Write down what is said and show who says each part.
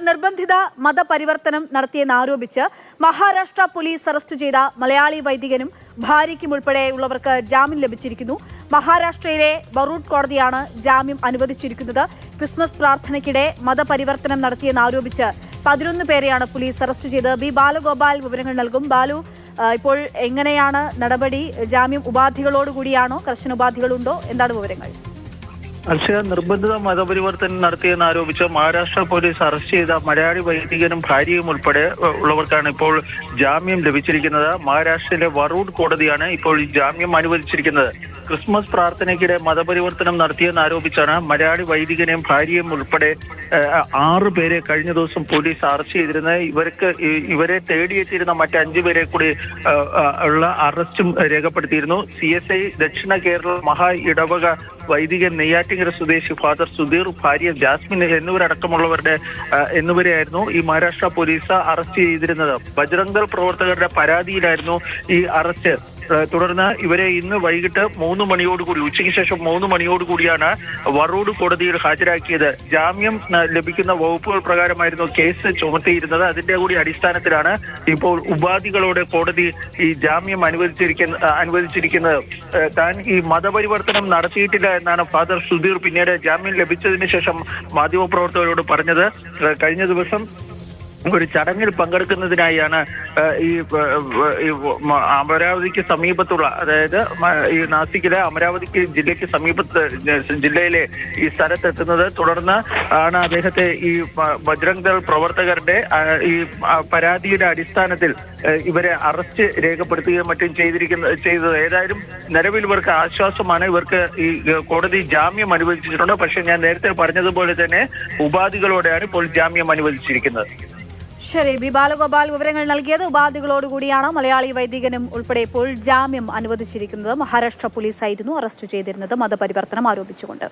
Speaker 1: നിർബന്ധിത മതപരിവർത്തനം നടത്തിയെന്നാരോപിച്ച് Maharashtra police arrest ചെയ്ത മലയാളി വൈദികനും ഭാര്യയ്ക്കും ഉൾപ്പെടെയുള്ളവർക്ക് ജാമ്യം ലഭിച്ചിരിക്കുന്നു. മഹാരാഷ്ട്രയിലെ വറൂഡ് കോടതിയാണ് ജാമ്യം അനുവദിച്ചിരിക്കുന്നത്. ക്രിസ്മസ് പ്രാർത്ഥനയ്ക്കിടെ മതപരിവർത്തനം നടത്തിയെന്നാരോപിച്ച് 11 പേരെയാണ് പോലീസ് അറസ്റ്റ് ചെയ്തത്. ബി ബാലഗോപാൽ വിവരങ്ങൾ നൽകും. ബാലു, ഇപ്പോൾ എങ്ങനെയാണ് നടപടി? ജാമ്യം ഉപാധികളോടുകൂടിയാണോ? കർശന ഉപാധികളുണ്ടോ? എന്താണ് വിവരങ്ങൾ?
Speaker 2: അക്ഷയ, നിർബന്ധിത മതപരിവർത്തനം നടത്തിയെന്ന് ആരോപിച്ച് മഹാരാഷ്ട്ര പോലീസ് അറസ്റ്റ് ചെയ്ത മലയാളി വൈദികനും ഭാര്യയും ഉൾപ്പെടെ ഉള്ളവർക്കാണ് ഇപ്പോൾ ജാമ്യം ലഭിച്ചിരിക്കുന്നത്. മഹാരാഷ്ട്രയിലെ വറൂഡ് കോടതിയാണ് ഇപ്പോൾ ഈ ജാമ്യം അനുവദിച്ചിരിക്കുന്നത്. ക്രിസ്മസ് പ്രാർത്ഥനയ്ക്കിടെ മതപരിവർത്തനം നടത്തിയെന്ന് ആരോപിച്ചാണ് മലയാളി വൈദികനെയും ഭാര്യയും ഉൾപ്പെടെ 6 പേരെ കഴിഞ്ഞ ദിവസം പോലീസ് അറസ്റ്റ് ചെയ്തിരുന്നത്. ഇവരെ തേടിയെത്തിയിരുന്ന മറ്റ് 5 പേരെ കൂടി ഉള്ള അറസ്റ്റും രേഖപ്പെടുത്തിയിരുന്നു. CSI ദക്ഷിണ കേരള മഹാ ഇടവക വൈദികൻ നെയ്യാറ്റിങ്കര സ്വദേശി ഫാദർ സുധീർ, ഭാര്യ ജാസ്മിൻ എന്നിവരെയായിരുന്നു ഈ മഹാരാഷ്ട്ര പോലീസ് അറസ്റ്റ് ചെയ്തിരുന്നത്. ബജ്രംഗ് ദൾ പ്രവർത്തകരുടെ പരാതിയിലായിരുന്നു ഈ അറസ്റ്റ്. തുടർന്ന് ഇവരെ ഇന്ന് വൈകിട്ട് 3 മണിയോടുകൂടി, ഉച്ചയ്ക്ക് ശേഷം 3 മണിയോടുകൂടിയാണ് വറൂഡ് കോടതിയിൽ ഹാജരാക്കിയത്. ജാമ്യം ലഭിക്കുന്ന വകുപ്പുകൾ പ്രകാരമായിരുന്നു കേസ് ചുമത്തിയിരുന്നത്. അതിന്റെ കൂടി അടിസ്ഥാനത്തിലാണ് ഇപ്പോൾ ഉപാധികളോടെ കോടതി ഈ ജാമ്യം അനുവദിച്ചിരിക്കുന്നത്. താൻ ഈ മതപരിവർത്തനം നടത്തിയിട്ടില്ല എന്നാണ് ഫാദർ സുധീർ പിന്നീട് ജാമ്യം ലഭിച്ചതിന് ശേഷം മാധ്യമപ്രവർത്തകരോട് പറഞ്ഞത്. കഴിഞ്ഞ ദിവസം ഒരു ചടങ്ങിൽ പങ്കെടുക്കുന്നതിനായാണ് ഈ അമരാവതിക്ക് സമീപത്തുള്ള, അതായത് ഈ നാസിക്കിലെ അമരാവതിക്ക് ജില്ലയിലെ ഈ സ്ഥലത്തെത്തുന്നത്. തുടർന്ന് ആണ് അദ്ദേഹത്തെ ഈ ബജ്രംഗ് ദൾ പ്രവർത്തകരുടെ ഈ പരാതിയുടെ അടിസ്ഥാനത്തിൽ ഇവരെ അറസ്റ്റ് രേഖപ്പെടുത്തുകയും മറ്റും ചെയ്തത്. ഏതായാലും നിലവിൽ ഇവർക്ക് ആശ്വാസമാണ്. ഇവർക്ക് ഈ കോടതി ജാമ്യം അനുവദിച്ചിട്ടുണ്ട്. പക്ഷെ ഞാൻ നേരത്തെ പറഞ്ഞതുപോലെ തന്നെ ഉപാധികളോടെയാണ് ഇപ്പോൾ ജാമ്യം അനുവദിച്ചിരിക്കുന്നത്.
Speaker 1: ശരി, ബി ബാലഗോപാൽ വിവരങ്ങൾ നൽകിയത്. ഉപാധികളോടുകൂടിയാണ് മലയാളി വൈദികനും ഉൾപ്പെടെ ഇപ്പോൾ ജാമ്യം അനുവദിച്ചിരിക്കുന്നത്. മഹാരാഷ്ട്ര പോലീസായിരുന്നു അറസ്റ്റ് ചെയ്തിരുന്നത് മതപരിവർത്തനം ആരോപിച്ചുകൊണ്ട്.